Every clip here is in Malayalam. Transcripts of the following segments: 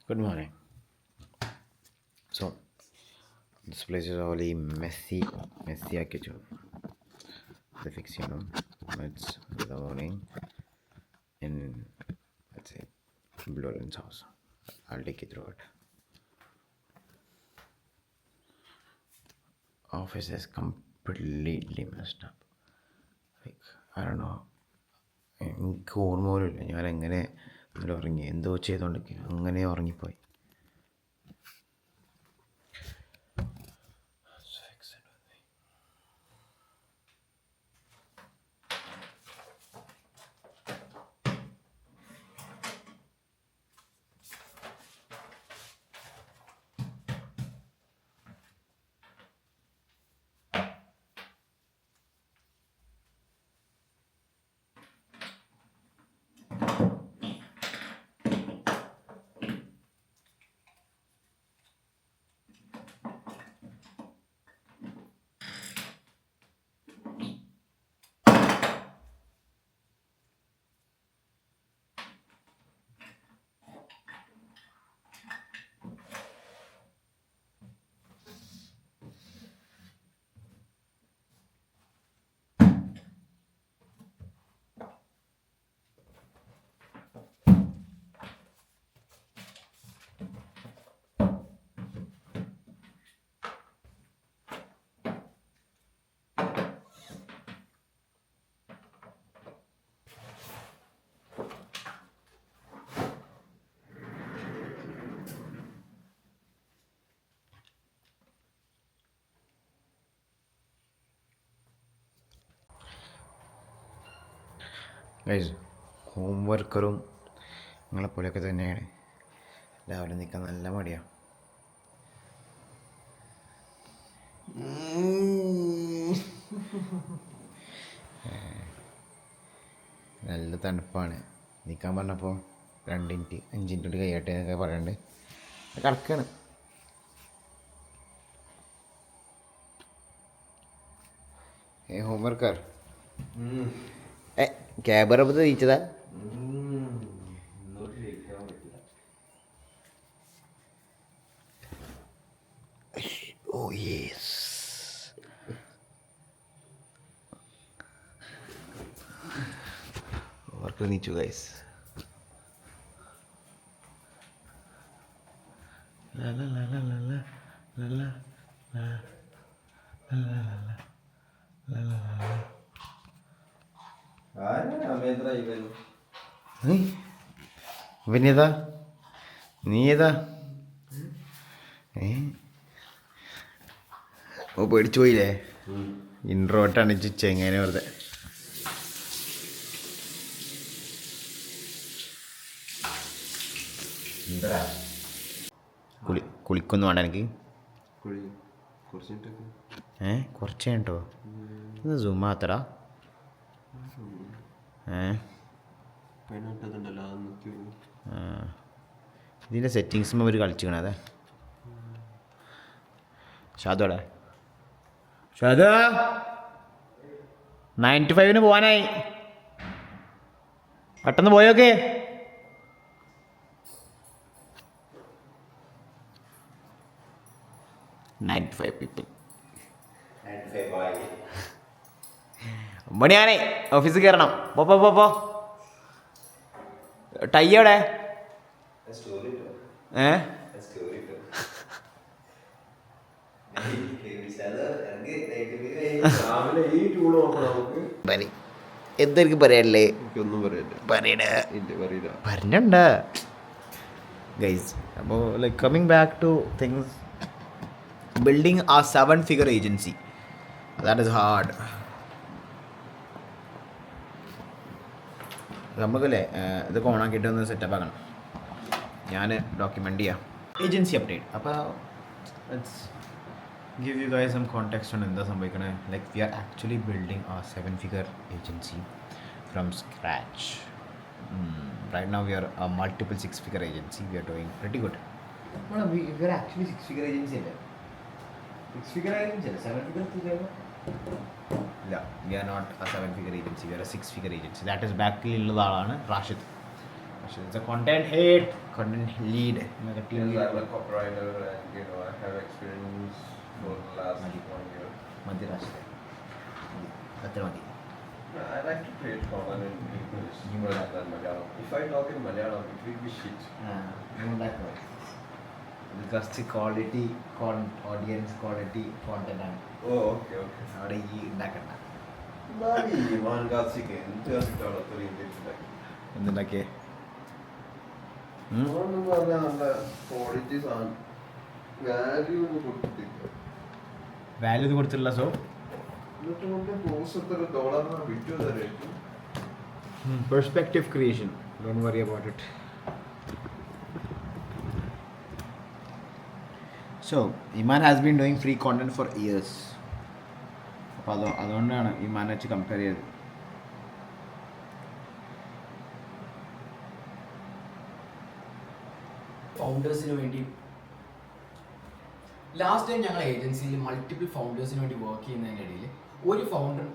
Good morning. So, this place is already messy ആക്കിച്ചു. ഇത് ഫിക്സ് ചെയ്യണം. It's the morning in, let's say, Loren's house. I'll take you through it. Office is completely messed up. Like, I don't know. എനിക്ക് ഓർമ്മ പോലും ഇല്ല ഞാൻ എങ്ങനെ ഇന്നലെ ഉറങ്ങി, എന്തോ ചെയ്തുകൊണ്ടിരിക്കുക, അങ്ങനെ ഉറങ്ങിപ്പോയി. ഗൈസ്, ഹോം വർക്കറും നിങ്ങളെപ്പോലെയൊക്കെ തന്നെയാണ്. രാവിലെ നിൽക്കാൻ നല്ല മടിയാണ്. നല്ല തണുപ്പാണ്. നിൽക്കാൻ പറഞ്ഞപ്പോൾ 2 മിനിറ്റ് 5 മിനിറ്റ് കൊണ്ട് കഴിയട്ടെ എന്നൊക്കെ പറയണ്ട്. കിടക്കാണ്. ഹോം വർക്കർ ക്യാബറപ്പ് തിരിച്ചതാ. ഓ യെസ്, വർക്ക് നീച്ചു ഗൈസ്. പിന്നേതാ നീ ഏതാ? ഓ പേടിച്ചു പോയില്ലേ? ഇൻട്രോട്ടാണ് ചെങ്ങനെ വെറുതെ. കുളിക്കൊന്നും വേണ്ട എനിക്ക്. കുറച്ച് കേട്ടോ ഇത് സൂം ആത്തടാ. ഇതിൻ്റെ സെറ്റിങ്സും അവർ കളിച്ചിക്കണേ. അതെ ഷാദോടെ, ഷാദ 9 to 5 പോകാനായി, പെട്ടെന്ന് പോയോക്കെ. മണിയാണേ ഓഫീസിൽ കയറണം. പോ ടൈ എവിടെ? എന്തെനിക്ക് പറയാനല്ലേ? പറഞ്ഞുണ്ട് ഗൈസ്. അപ്പോൾ like coming back to things, building ആ 7-figure agency, that is hard. നമുക്കല്ലേ ഇതൊക്കെ ഓണാക്കിയിട്ട് ഒന്ന് സെറ്റപ്പ് ആക്കണം. ഞാൻ ഡോക്യുമെൻ്റ് ചെയ്യാം ഏജൻസി അപ്ഡേറ്റ്. അപ്പോൾ let's give you guys some context on എന്താ സംഭവിക്കണേ. Like we are actually building a 7-figure agency from scratch. Right now we are a multiple 6-figure agency. We are doing pretty good. No, we are actually 6-figure agency അല്ലേ? 6-figure agency അല്ലേ? 7-figure ഇല്ല, we are not a 7-figure agency. We are a 6-figure agency. That is back ഉള്ള ആളാണ് Rashid. It's a content head, content lead. Team Yes, lead. I'm a copywriter and I have experience for the last 1 year. മധ്യരാഷ്ട്ര അത്ര മതി. I like to create content in English rather than Malayalam. If I talk in Malayalam, it will be shit. കുറച്ച് ക്വാളിറ്റി ഓഡിയൻസ് ക്വാളിറ്റി കോണ്ടന്റ് ആണ് Oh, okay. അവിടെ ഈ ഉണ്ടാക്കണ്ട. എന്തുണ്ടാക്കിയേ? വാല്യൂ കൊടുത്തില്ല. So perspective creation, don't worry about it. So Iman has been doing free content for years. അപ്പോൾ അതുകൊണ്ടാണ് ഇമാനെ വെച്ച് കമ്പയർ ചെയ്തത്. ഫൗണ്ടേഴ്സിന് വേണ്ടി ലാസ്റ്റ് ടൈം ഞങ്ങൾ ഏജൻസിയിൽ മൾട്ടിപ്പിൾ ഫൗണ്ടേഴ്സിന് വേണ്ടി വർക്ക് ചെയ്യുന്നതിൻ്റെ ഇടയിൽ ഒരു ഫൗണ്ടർ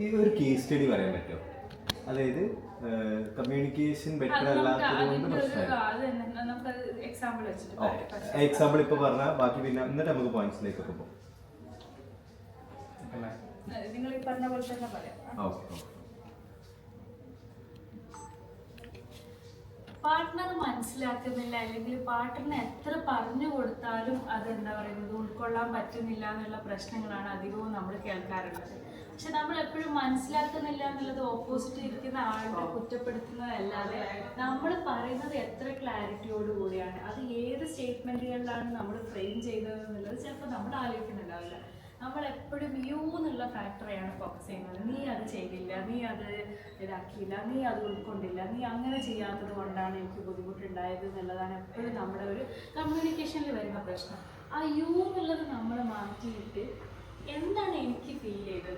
ഈ ഒരു കേസ് സ്റ്റഡി പറയാൻ പറ്റുമോ? അതായത് കമ്മ്യൂണിക്കേഷൻ ബെറ്റർ അല്ലാത്തത് കൊണ്ട് പ്രശ്നമായി. എക്സാമ്പിൾ ഇപ്പൊ പറഞ്ഞാൽ ബാക്കി പിന്നെ എന്നിട്ട് നമുക്ക് പോയിന്റ്സിലേക്കൊക്കെ പോകും. നിങ്ങൾ ഈ പറഞ്ഞ പോലെ തന്നെ പറയാം. പാർട്ട്ണർ മനസ്സിലാക്കുന്നില്ല, അല്ലെങ്കിൽ പാർട്ട്ണറിന് എത്ര പറഞ്ഞു കൊടുത്താലും അതെന്താ പറയുന്നത് ഉൾക്കൊള്ളാൻ പറ്റുന്നില്ല എന്നുള്ള പ്രശ്നങ്ങളാണ് അധികവും നമ്മൾ കേൾക്കാറുള്ളത്. പക്ഷെ നമ്മൾ എപ്പോഴും മനസ്സിലാക്കുന്നില്ല എന്നുള്ളത് ഓപ്പോസിറ്റ് ഇരിക്കുന്ന ആളുടെ കുറ്റപ്പെടുത്തുന്നതല്ലാതെ നമ്മൾ പറയുന്നത് എത്ര ക്ലാരിറ്റിയോടുകൂടിയാണ്, അത് ഏത് സ്റ്റേറ്റ്മെന്റുകളിലാണ് നമ്മൾ ഫ്രെയിം ചെയ്തത് എന്നുള്ളത് ചിലപ്പോൾ നമ്മൾ ആലോചിക്കുന്നുണ്ടാവില്ല. നമ്മൾ എപ്പോഴും യു എന്നുള്ള ഫാക്ടറെയാണ് ഫോക്കസ് ചെയ്യുന്നത്. നീ അത് ചെയ്തില്ല, നീ അത് ഇതാക്കിയില്ല, നീ അത് ഉൾക്കൊണ്ടില്ല, നീ അങ്ങനെ ചെയ്യാത്തത് കൊണ്ടാണ് എനിക്ക് ബുദ്ധിമുട്ടുണ്ടായത് എന്നുള്ളതാണ് എപ്പോഴും നമ്മുടെ ഒരു കമ്മ്യൂണിക്കേഷനിൽ വരുന്ന പ്രശ്നം. ആ യു എന്നുള്ളത് നമ്മൾ മാറ്റിയിട്ട് എന്താണ് എനിക്ക് ഫീൽ ചെയ്തത്,